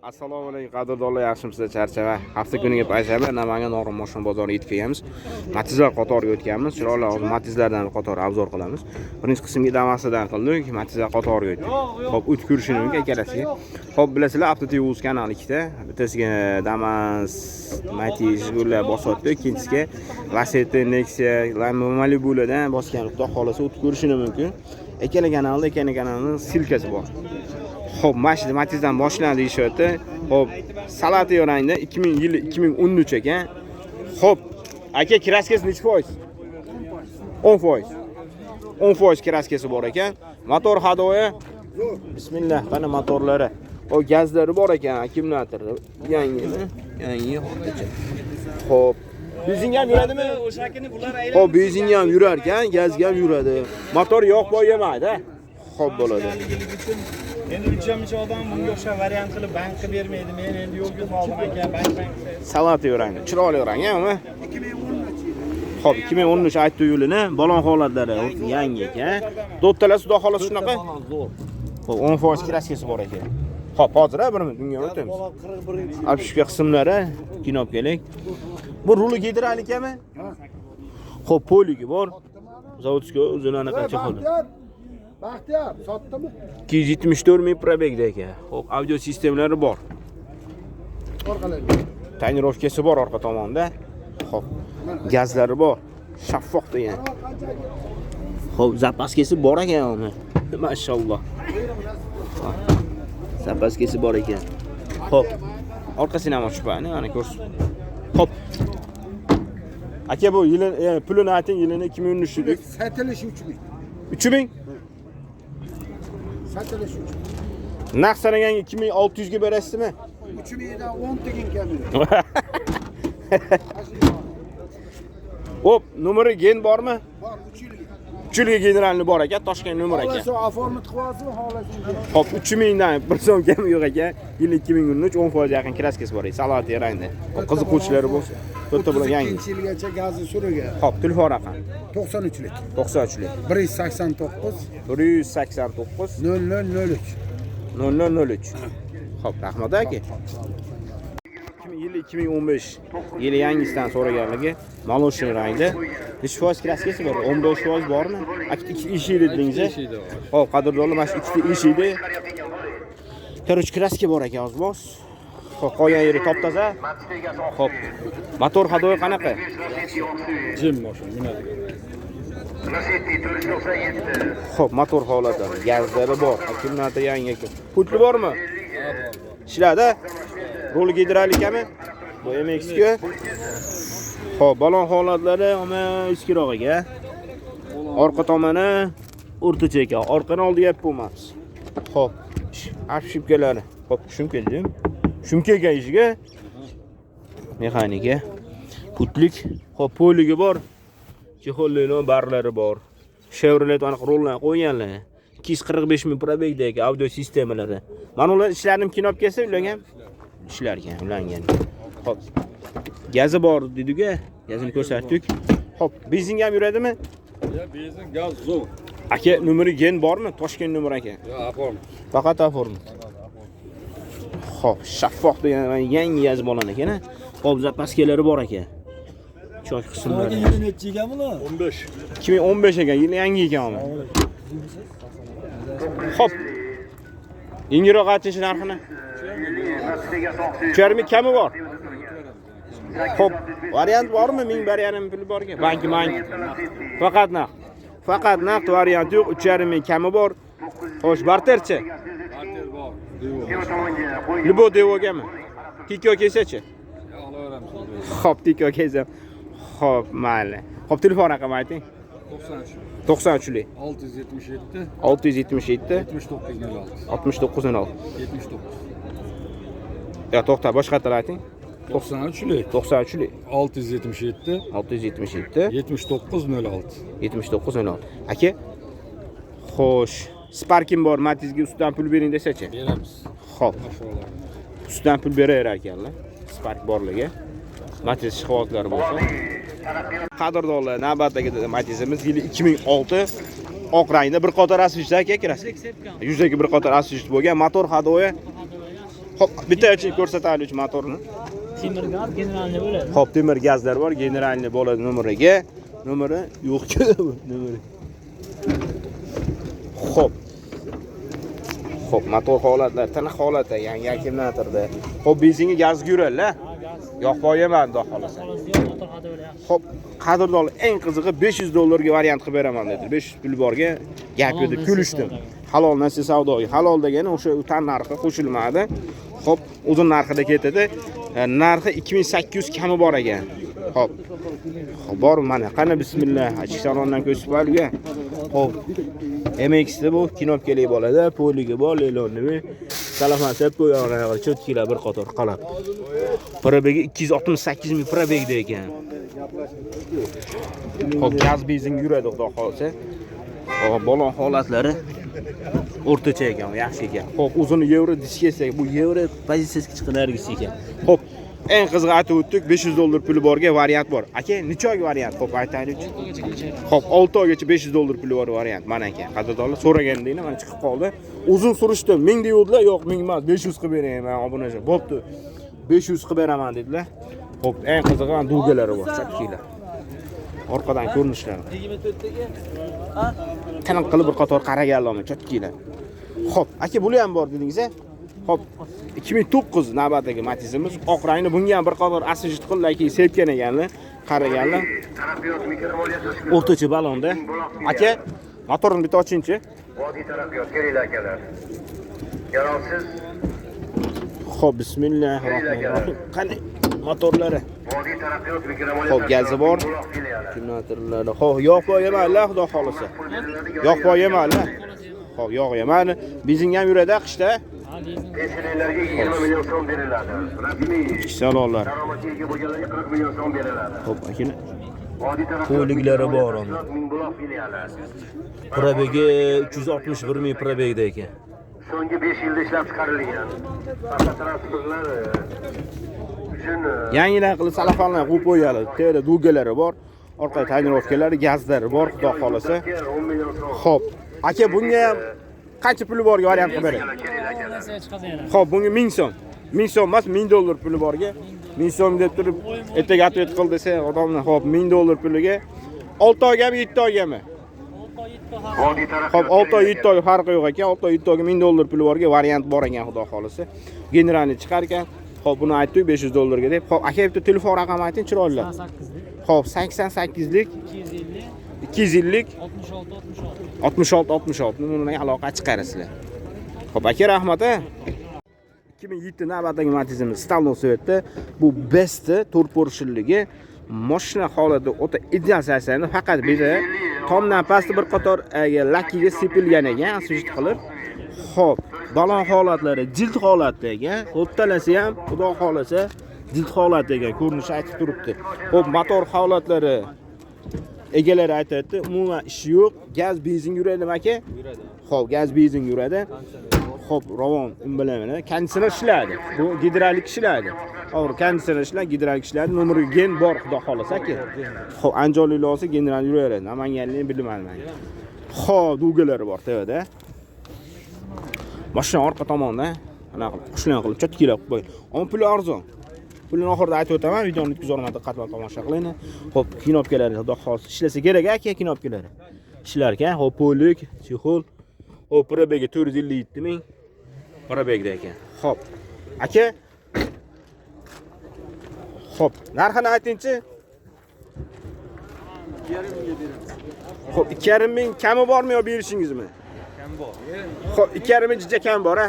Assalomu alaykum qadrdonlar, yaxshimisizlar? Charchava hafta kuniga payshanba Namangan Norin mashina bozoriga yetib kelganmiz. Matizlar qatoriga o'tganmiz. Chiroyli Matizlardan qator obzor qilamiz. Birinchi qismga Damas'dan qildik. Matizlar qatoriga o'tdik. Xo'p, o'tib ko'rishini mumkin ikkalasiga. Xo'p, bilasizlar, Avtotevuz kanali ikkita. Bittasiga Damas, Matiz bular bosyapti, ikkinchisiga Lacetti, Nexia, Malibulardan bosgan. Xudo xolasa o'tib ko'rishini mumkin. Ikkala kanalning silkasi bor. Xo'p, mashina Matizdan boshlandi deyishyapti. Xo'p, salati rangda 2013 ekan. Xo'p, aka kraskasi necha foiz? 10%. 10% kraskasi bor ekan. Motor hadoya. Bismillah, qani motorlari. O gazlari bor ekan, akkumulyatorlar. Yangi hozircha. Xo'p, benzin ham yuradimi? O'shakini bular aylanib. Xo'p, benzin ham yurar ekan, gaz ham yuradi. Motor yo'q bo'lmaydi. Xo'p bo'ladi. Endi uchamichi odam bunga o'xshab variant qilib bank qilib bermaydi. Men endi yo'lga soldim aka, bank. Salati rangda, chiroyli rang, mi? 2013. Xo'p, 2013 aytdi yo'lini, balon holatlari yangi ekan. Do'ttalar xudo xolasi shunaqa. Xo'p, 10% kraskasi bor ekan. Xo'p, hozir bir minut bunga o'tamiz. Alpishka qismlari kinob keling. Bu ruli gidrolikami? Xo'p, poligi bor. Zavodskiy o'zini qancha qoldi? Baxtiyor, sotdimi? 274 ming probegda ekan. Xo'p, audio sistemlari bor. Orqalarga. Tonirovkasi bor orqa tomonda. Xo'p, gazlari bor. Shaffof degan. Xo'p, zapaskasi bor ekan uni. Mashalloh. Zapaskasi bor ekan. Xo'p, orqasini ham ochib qo'ying, mana ko'rsiz. Xo'p. Aka bu yilini, pulini ayting, yilini 2013 dedik. Satilish 3000. 3000? Satilish 3000. Naqd sanaganga 2600 ga berasizmi? 3000 dan 10 tegin kamida. Hop, numeri gen bormi? Bor, 3 yilga. 3 yilga generalni bor ekan, Toshkent nomer ekan. Xohlasa oformit qilyapsiz, xohlasangiz. Hop, 3000 dan bir so'm kam yo'q ekan. Yil 2013 10% yaqin kraskasi bor ekan. Salati rangda. Qiziquvchilari bo'lsa, to'rtta bilan yangi. 2 yilgacha gazi suragan. Hop, telefon raqam 93lik. 93lik 189 189 0003. 0003. Hop, rahmat aka. Yili 2015 yili yangisidan so'raganligi maloshin rangda. Necha foiz kraskasi bor? 15% bormi? Ikkita eshik dedingiz. Hop, qadrdonlar, mana shu ikkita eshikda korоче kraska bor ekan o'zbos. Hop, qolgan yeri top-toza. Hop. Motor hadoyi qanaqa? Jim mashina minadi. Hop, motor holatlari, gazlari bor, akkumulyator yangi ekan. Pultli bormi? Ishladi. Rol gidrolikami? Bu MX-ga. Hop, balon holatlari ama eskiroq ekan. Orqa tomoni o'rtacha ekan. Orqani oldi gap bo'lmas. Hop, shipkalari. Hop, tushum keldim. Shumka ekan ishiga. Mexanika. Putlik. Hop, poligi bor. Chexollar barlari bor. Chevrolet aniq rollar qo'yganlar. 245 ming probegda ekan, audio sistemalari. Mana ular ishlarim kinob kelsa ularga ishlargan, ulangan. Hop. Gazi bor dediga, gazini ko'rsatdik. Hop, benzin ham yuradimi? Ya, benzin, gaz zo'r. Aka, numeri gen bormi? Toshkent nomer aka. Yo, aform. Faqat aform. Hop, shaffof degan yangi gaz bo'lan ekan. Hop, zapaskalari bor ekan. Choy qismlari. Yili necha ekan bular? 15. 2015 ekan, yili yangi ekan. Hop. Ingiroq aytish narxini. 3,5 kami bor. Hop, variant bormi? Ming berganim puli borga. Bank. Faqat naqd variant yo'q, 3,5 kami bor. Xo'sh, barterchi? Barter bor. Libo devogami? Tiko kelsa-chi? Hop, tiko kelsa. Hop, mayli. Hop, telefon raqamini ayting. 93lik 677 677 6906 Ya, to'xta, boshqa qatlar ayting. 93lik 93lik 677 677 7906 7906. Aka, xo'sh, Sparking bor, Matizga ustidan pul bering desa-chi? beramiz. Xo'p. Ustidan pul beraverar ekanlar. Spark borligi. Matiz shikoyatlari bo'lsa. Qadrdonlar, navbatdagi Matizimiz yili 2006 oq rangda bir qator asfalt aka kirasiz. Yuzdagi bir qator asfalt bo'lgan, motor hadoyi Xo'p, bitta ko'rsataylik motorni. Temir gaz generalniy bo'ladi. Xo'p, temir gazlar bor, generalniy bo'ladi nomeriga. Nomeri yo'q-ku, nomeri. Xo'p. Xo'p, motor holatlar, tana holati, yangi akkumulyatorda. Xo'p, benzinga gazga yuradi-la. Yoqib emas, xudo xolasa. Xo'p, qadrdon eng qizig'i $500 ga variant qilib beraman dedi. 500 pul borga gap edi, kulishdim. Halol narsa savdoyi. Halol degani o'sha tan narxi qo'shilmadi. Xo'p, uzun narxida ketadi. Narxi 2800 kami bor ekan. Xo'p. Bor mana, qani bismillah, ichki salondan ko'rsatib qo'yilgan. Xo'p. MX-da bu knopkali bo'ladi, poligi bor, lelonni. Salomat bu yo'g'on cho'tkilar bir qator qalab. Probegi 268 ming probegda ekan. Xo'p, gaz benzin yuradi, xudo xolasa. Xo'p, balon holatlari o'rtacha ekan, yaxshi ekan. Xo'p, uzun yevro diskesi, bu yevro pozitsiyasiga chiqarilgisi ekan. Xo'p, eng qizig'i aytib o'tdik, $500 puli borga variant bor. Aka, necha oyga variant? Xo'p, aytaylik. Xo'p, 6 oygacha $500 puli bor variant. Mana aka, qadrdonlar so'ragandinglar, mana chiqib qoldi. Uzun surishdi, 1000 deydilar, yo'q, 1000 emas, 500 qilib beraman, obunajon. Bo'pti. 500 qilib beraman dedilar. Xo'p, eng qizig'i ham dugalari bor, chakkilar. Orqadan ko'rinishlari. Taniq qilib bir qator qaraganlarmi, chakkilar. Xo'p, aka, buli ham bor dedingiz-a? Xo'p, 2009 navbatdagi Matizimiz, oq rangni bunga ham bir qator asijit qilib, sepgan ekanlar, qaraganlar. O'rtacha balonda. Aka, motorni bitta oching-chi. Vodiy taraqqiyot kerakli akalar. Yarovsiz Xo'p, bismillahirrohmanirrohim. Qani motorlari? vodiy taraqqiyot mikromolet. Xo'p, gazi bor. Akkumulyatorlari. Xo'p, yo'q qo'yamanlar, xudo xolasa. Yo'q qo'yamanlar. Xo'p, yo'q yemani. Benzin ham yuradi qishda. Pensionerlarga 20 million so'm beriladi. Rasmiy Salonlar. daromadiga bo'lganlarga 40 million so'm beriladi. Xo'p, akini Vodiy taraqqiyot qo'yliklari bor uni. Mingbuloq filiali. Probegi 361 ming probegda ekan. So'nggi 5 yilda ishlab chiqarilgan. Avtotransportlar uchun Yangilar qilib salafonlar qo'yib qo'yadi. Terda dugalari bor. Orqa tonirovkalari, gazlari bor, xudo xolasa. 10 million so'm. Xo'p, aka bunga ham qancha puli borga variant qilib beradi? Xo'p, bunga 1000 so'm. 1000 so'm emas, $1000 puli borga. 1000 so'm deb turib, ertaga atvet qil desa, odamlar xo'p, $1000 puliga 6 oygami, 7 oygami? Vodiy taraqqiyot. Xo'p, 6 oy 7 oy farqi yo'q ekan. 6 oy 7 oyga $1000 puli borga variant bor ekan, xudo xolasa. Generalni chiqar ekan. Xo'p, buni aytdik $500 ga deb. Xo'p, aka bitta telefon raqami ayting, chiroyli. 8lik, Xo'p, 88lik 250, 250lik 66, 66 bilan aloqa chiqarasizlar. Xo'p, aka rahmat. 2007 navbatdagi Matizimiz Stalno Sovetda bu best 4 porshilligi mashina holati o'ta ideal sarsani, faqat biza tomdan pastda bir qator lakkiga sepilgan ekan, asijit qilib. Xo'p, balon holatlari jild holatda ekan, o'ttalasi ham xudo xolasa jild holatda ekan, ko'rinishi aytib turibdi. Xo'p, motor holatlari egalari aytadi, umuman ishi yo'q. Gaz benzin yuradimi aka? Yuradi. Xo'p, gaz benzin yuradi. Xo'p, ravon bilan konditsioner ishlaydi. Bu gidrolik ishlaydi. To'g'ri, konditsioner ishlaydi, gidrolik ishlaydi. Nomeri gen bor, xudo xolasa aka. Xo'p, anjollik olsa general yuraveradi. Namanganlikni bilmayman. Xo'p, dugalari bor tevada. Mashina orqa tomonda ana qushlan qilib chotkilab qo'ying. Ammo puli arzon. Pulni oxirida aytib o'taman, videoni bitkazorman, diqqat bilan tomosha qiling. Xo'p, knopkalari xudo xolis ishlasa kerak aka, knopkalari. Ishlar ekan. Xo'p, polik, chexol. Xo'p, probegi 457 ming. Probegda ekan. Xo'p. Aka. Xo'p, narxini aytingchi. 2,5 mingga beramiz. Xo'p, 2,5 ming kami bormi yo berishingizmi? Kam bor. Xo'p, 2,5 ming juda kam bor, a?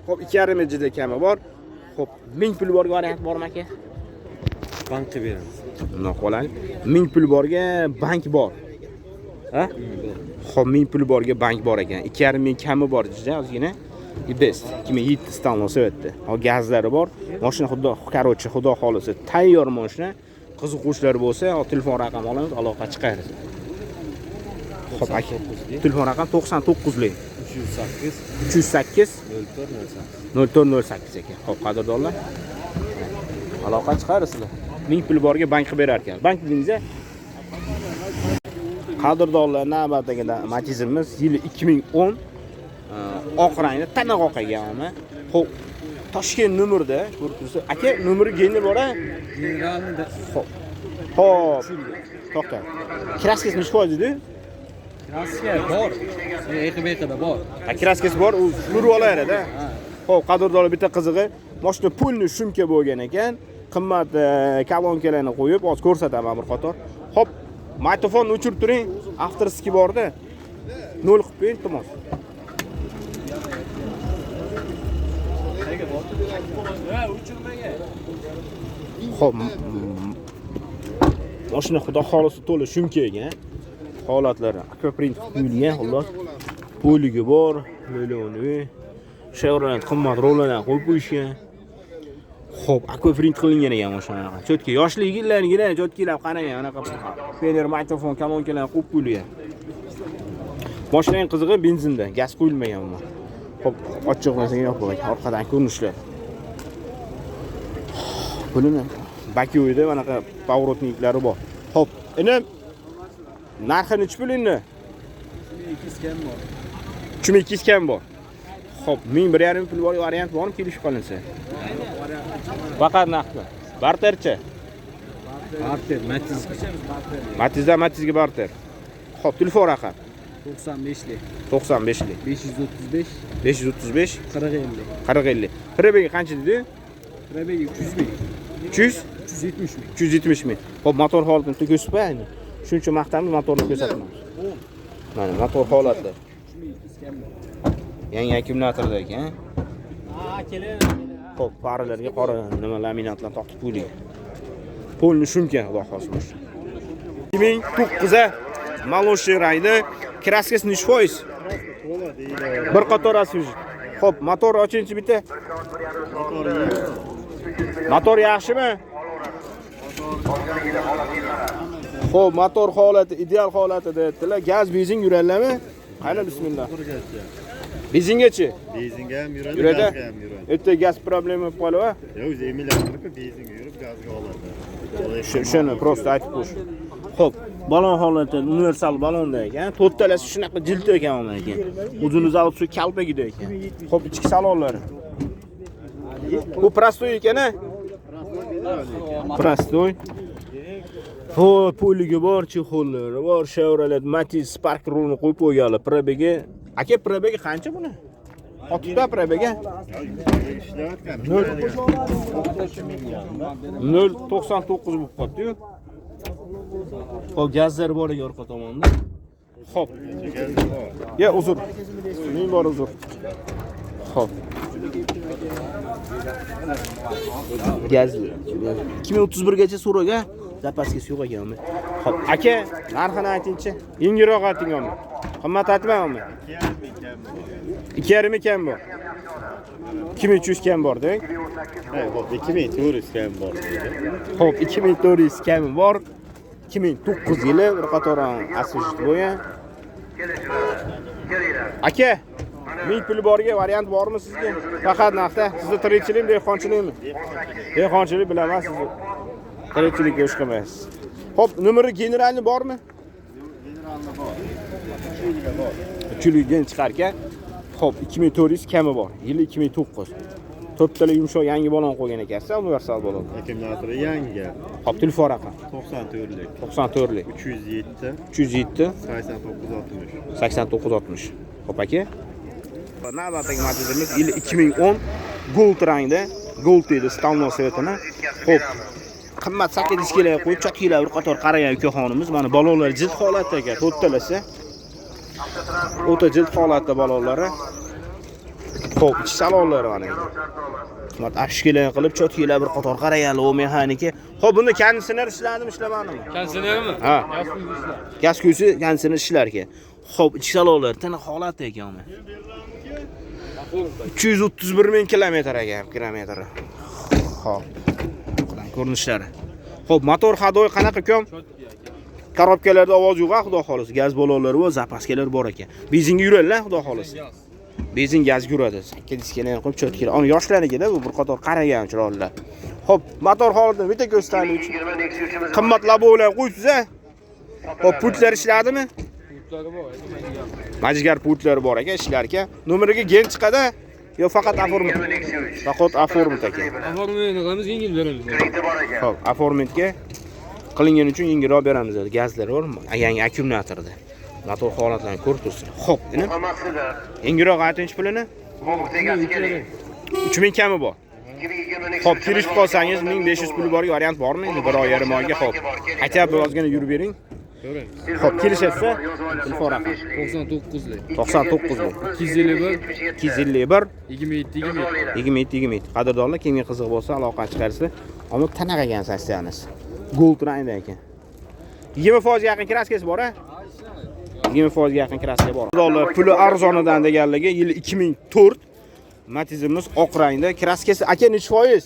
Xo'p, 2,5 ming juda kami bor. Xo'p, 1000 pul borga variant bormi aka? Bankka beramiz. Buni qo'lang. 1000 pul borga bank bor. Ha? Xo'p, 1000 pul borga bank bor ekan. 2,5 ming kami bor juda ozgina. Best 2007 Stalno Sovetda. Hozir gazlari bor. Mashina xudo xolasa tayyor mashina. Qiziquvchilar bo'lsa, telefon raqami olamiz, aloqa chiqaramiz. Xo'p, aka. Telefon raqam 99lik 308 0408 ekan. Xo'p, qadrdonlar. Aloqa chiqarasizlar. 1000 pul borga bank qilib berar ekan. Bank dedingiz-a? Qadrdonlar, navbatdagi Matizimiz yili 2010 oq rangda tana oq ekan. Xo'p, Toshkent nomerda ko'rib tursiz. Aka, nomeri geni bor-a? Generalni Xo'p. Xo'p. To'xta. Kraskasi necha foiz edi? Kraska bor. Eqibekida bor. Kraskasi bor, u nurib olaradi. Xo'p, qadrdonlar bitta qizig'i, mashina pulni shumka bo'lgan ekan. Qimmat kolonkalarni qo'yib, hozir ko'rsataman bir qator. Xo'p, mikrofonni o'chirib turing. Afterski borda. 0 qilib qo'ying, iltimos. Xo'p. Mashina xudo xolisi to'la shumkaga. Holatlari akvaprint quyilgan, xullas. Poligi bor, millioni. Chevrolet qimmat rollardan qo'yib qo'yishgan. Xo'p, akvaprint qilingan ekan mashinaga. Cho'tka yoshlik yillarigina cho'tkalar qarang, anaqa fener, mikrofon, kolonkalar qo'yib qo'yilgan. Mashinaning qizig'i benzinda, gaz qo'yilmagan umuman. Xo'p, ochiq narsaga yopib, orqadan ko'rinishlar. Bunimi bakyo'yda anaqa pavrotniklari bor. Xo'p, endi narxi necha pul endi? 200 kam bor. 3200 kam bor. Xo'p, 1150 pul bor, variant bormi kelishib qolinsa? Faqat naqdmi? Barterchi? Barter, Matizga barter. Xo'p, telefon raqam 95lik. 95lik. 535 535 40 50. 4050. Prebegi qancha dedi? Prebegi 300 ming. 300 370 ming. 370 ming. Xo'p, motor holatini ko'rsatmaymi? Shuncha maqtamni motorni ko'rsatamiz. Mana motor holati. 200 kam bor. Yangi akkumulyatorda ekan. Ha, kelin. Xo'p, faralarga qora nima laminatlar tortib qo'yilgan. Polni shumka, xudo xolis. 2009 Maloshi raydi. Kraskasi necha foiz? Bir qator asfalt. Xo'p, motor ochinchi bitta. Motor yaxshimi? Xo'p, motor holati ideal holatida dedilar. Gaz, benzin yuradilarmi? Qani bismillah. Benzingachi? Benzinga ham yuradi, Yuradi? gazga ham yuradi. Erta gaz problemi bo'lib qoladi-a? Yo'q, o'zi emillantirib benzinga yurib, gazga oladi. Shuni prosta aytib qo'yish. Xo'p, balon holati universal balonda ekan. To'rtalasi shunaqa jilt ekan mana ekan. Uzuni zavod shu kalpagida ekan. Xo'p, ichki salonlari. Bu prostoy ekan-a? Prostoy. Xo'p, poligi bor, chexollari bor, Chevrolet Matiz Spark rulni qo'yib qo'yganlar. Probegi. Aka, probegi qancha buni? Otibda probegi? Ishlayotgan. 0.99 bo'lib qoldi-yu. Xo'p, gazlar bor ekan orqa tomonda. Xo'p. Ya, uzr. Men bor uzr. Xo'p. Gaz 2031 gacha so'raga zapaskasi yo'q ekan. Xo'p, aka, narxini aytingchi. Yengilroq aytingmi? Qimmat aytmayapmi? 2.5 kam bor. 2300 kam bor deng. Ha, xo'p, 2400 kam bor. Xo'p, 2400 kam bor. 2009 yili bir qator asfalt bo'lgan. Aka, 1000 pul borga variant bormi sizga? Faqat naqda. Sizda tirikchilikmi, dehqonchilikmi? Dehqonchilik bilaman sizni. Tirikchilikka o'sh qilmaysiz. Xo'p, nomeri generalni bormi? Generalni bor. 3 yilga chiqarkan. Xo'p, 2400 kami bor. Yili 2009. To'rttala yumshoq yangi balon qo'ygan ekansiz, universal balon. Akkumulyatori yangi. Xo'p, telefon raqam 94lik. 94lik 307 307 8960. 8960. Xo'p aka. Navbatdagi modelimiz yili 2010 gold rangda, gold deydi stalno svetini. Xo'p. Qimmat 8 diskalarga qo'yib, chotkilar bir qator qaragan ukaxonimiz. Mana balonlar jild holatda ekan, to'rttalasi. O'ta jild holatda balonlari. Xo'p, ichki salonlari mana. Qimmat afishkalar qilib, chotkilar bir qator qaragan o mexaniki. Xo'p, bunda konditsioner ishladimi, ishlamadimi? Konditsionermi? Ha. Gaz kuyusi konditsioner ishlar ekan. Xo'p, ichki salonlar tana holatda ekan mana. 331 ming kilometr ekan, kilometr. Xo'p. Ko'rinishlari. Xo'p, motor hadoy qanaqa kom? Korobkalarda ovoz yo'q, xudo xolis. Gaz balonlari va zapaskalar bor ekan. Benzinga yuradilar, xudo xolis. Benzin gaz yuradi. 8 diskalarni qo'yib chotkilar. Ana yoshlarigida bu bir qator qaragan chiroylilar. Xo'p, motor holatini bitta ko'rsataylik. Qimmat labolar qo'ysiz-a? Xo'p, pultlar ishladimi? Pullari bor. Majgar pultlari bor ekan, ishlar ekan. Nomeriga gen chiqadi. Yo, faqat oforment. Faqat oforment ekan. Oformeni qilamiz, yengil beramiz. Krediti bor ekan. Xo'p, oformentga qilingani uchun yengilroq beramiz dedi. Gazlari bor, yangi akkumulyatorda. Motor holatlarini ko'rib turibsiz. Xo'p, mana Hammasiga yengilroq aytinchi pulini mobil tegasi keling. 3000 kami bor. 2022 Xo'p, kelishib qolsangiz 1500 puli bor variant bormi? Endi bir oy yarim oyga xo'p. Aytib ozgina yurib bering. Xo'p, kelishasiz. Telefon raqami 99lik. 99 251 251 27 27. Qadrdonlar, kimga qiziq bo'lsa aloqa chiqarsa, ammo tanaqa ekan sassiyangiz. Gold rangda ekan. 20% yaqin kraskasi bor-a? 20% yaqin kraska bor. Dollar puli arzonidan deganligi yil 2004. Matizimiz oq rangda. Kraskasi aka necha foiz?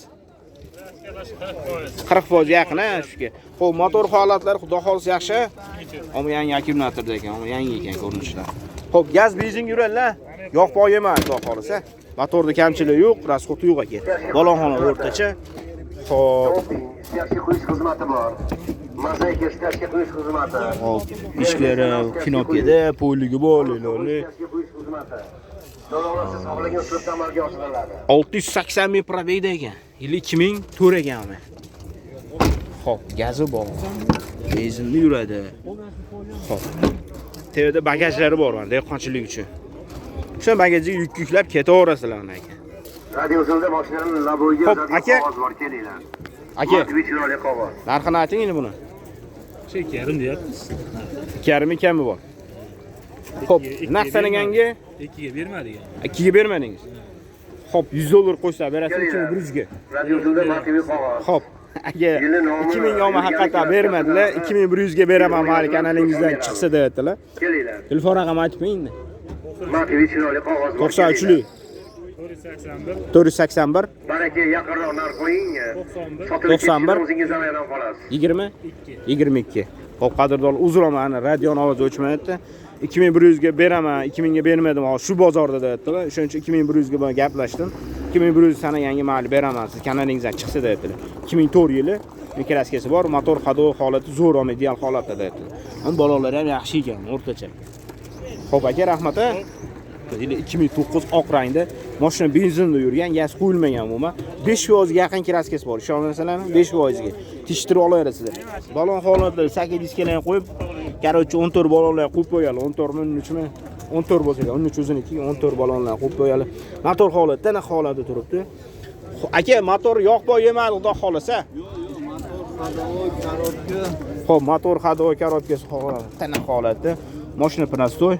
40% yaqin-a shuga. Xo'p, motor holatlari xudo xolsa yaxshi. Ammo yangi akkumulyatorda ekan, ammo yangi ekan ko'rinishlar. Xo'p, gaz benzin yuradi-la. Yoqpoy emas, xudo xolsa. Motorda kamchilik yo'q, rasxoti yo'q ekan. Balonxona o'rtacha. Xo'p, Yaxshi qo'yish xizmati bor. Mozaika ishlashga qo'yish xizmati. hop, ishlari kinopiyada, poyligi bor, lololi. Ishga qo'yish xizmati. To'lovsiz xohlagan uslubda amalga oshiriladi. 680 ming probegda ekan. Yil 2004 ekanmi? Xo'p, gazi bor. Benzinli yuradi. Xo'p. Tevada bagajlari bor, dehqonchilik uchun. O'sha bagajga yuklab ketaverasizlar aka. Radiozilda mashinani laboyga Xo'p, aka. qog'oz bor, kelinglar. Aka, Motivich chiroyli qog'oz. narxini ayting endi buni. 2,5 deyapmiz. 2,5 kami bor. Xo'p, naqd sanaganga 2 ga bermadik. 2 ga bermadingiz. Xo'p, 100 dollar qo'ysa berasiz 2100 ga. Radiozilda motivich qog'oz. Xo'p, aka 2000 ga haqiqatan bermadilar, 2100 ga beraman mali kanalingizdan chiqsa deyaptilar. Kelinglar. Telefon raqamini aytib qo'ying. Motivich chiroyli qog'oz bor. 93lik 481 Baraka yaqinroq narx qo'ying. 91 o'zingiz zamondan qolasiz. 20 22. Xo'p, qadrdon, uzraman, ana radio ovozi o'chmayapti. 2100 ga beraman, 2000 ga bermadim, shu bozorda deyaptilar. O'shuning uchun 2100 ga bilan gaplashdim. 2100 sana yangi mali beraman, siz kanalingizdan chiqsa deyaptilar. 2004 yili mikroskasi bor, motor hado holati zo'r, ideal holatda deyaptilar. Ham balolar ham yaxshi ekan, o'rtacha. Xo'p, aka, rahmat. Yili 2009 oq rangda mashina benzinda yurgan, gaz qo'yilmagan umuman. 5% ga yaqin kraskasi bor. Ishonasizlarmi? 5% ga. Tekshirib olaverasizlar. Balon holatda 8 diskalarni qo'yib, qarochi 14 balonlar qo'yib qo'yali. 14 mi, 13 mi? 14 bo'lsa, 13 o'ziniki 14 balonlar qo'yib qo'yali. Motor holatda na holatda turibdi. Aka, motor yoqpoy yemadi, xudo xolasa. Xo'p, motor hado korobkasi tana holatda. Mashina prostoy,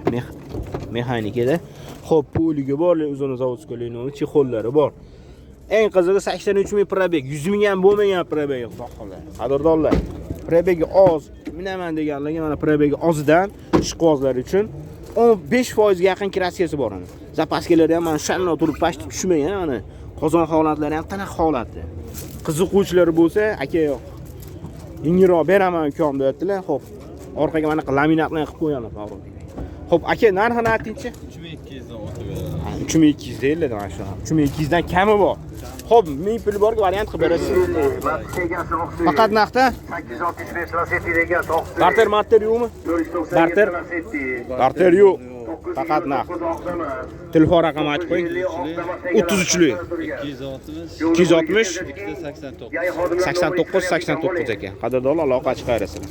mexanikada. Xo'p, poyligi bor, uzun zavodskoy chexollari bor. Eng qizig'i 83 ming probeg, 100 ming ham bo'lmagan probeg, xudo xolasa. Qadrdonlar, probegi oz, minaman deganlarga mana probegi ozidan ishqibozlar uchun 15% ga yaqin kraskasi bor ana. Zapaskilari ham mana shanno turib pastga tushmagan ana. Qozon holatlari ham tana holatda. Qiziquvchilari bo'lsa, aka yo'q. Yengilroq beraman ukam deyaptilar. Xo'p, orqaga mana laminatlarni qilib qo'yganlar, to'g'ri. Xo'p, aka, narxini aytingchi? 3200 dan o'tib beradi. 3200 deyiladi mana shu. 3200 dan kami bor. Xo'p, 1000 puli borga variant qilib berasiz. Faqat naqdda 865 Lacetti degan to'qson. barter matter yo'qmi? Barter? Barter yo'q. Faqat naqd. Telefon raqamini aytib qo'ying. 33lik 260 289. 89 89 ekan. Qadrdonlar aloqa chiqarasizlar.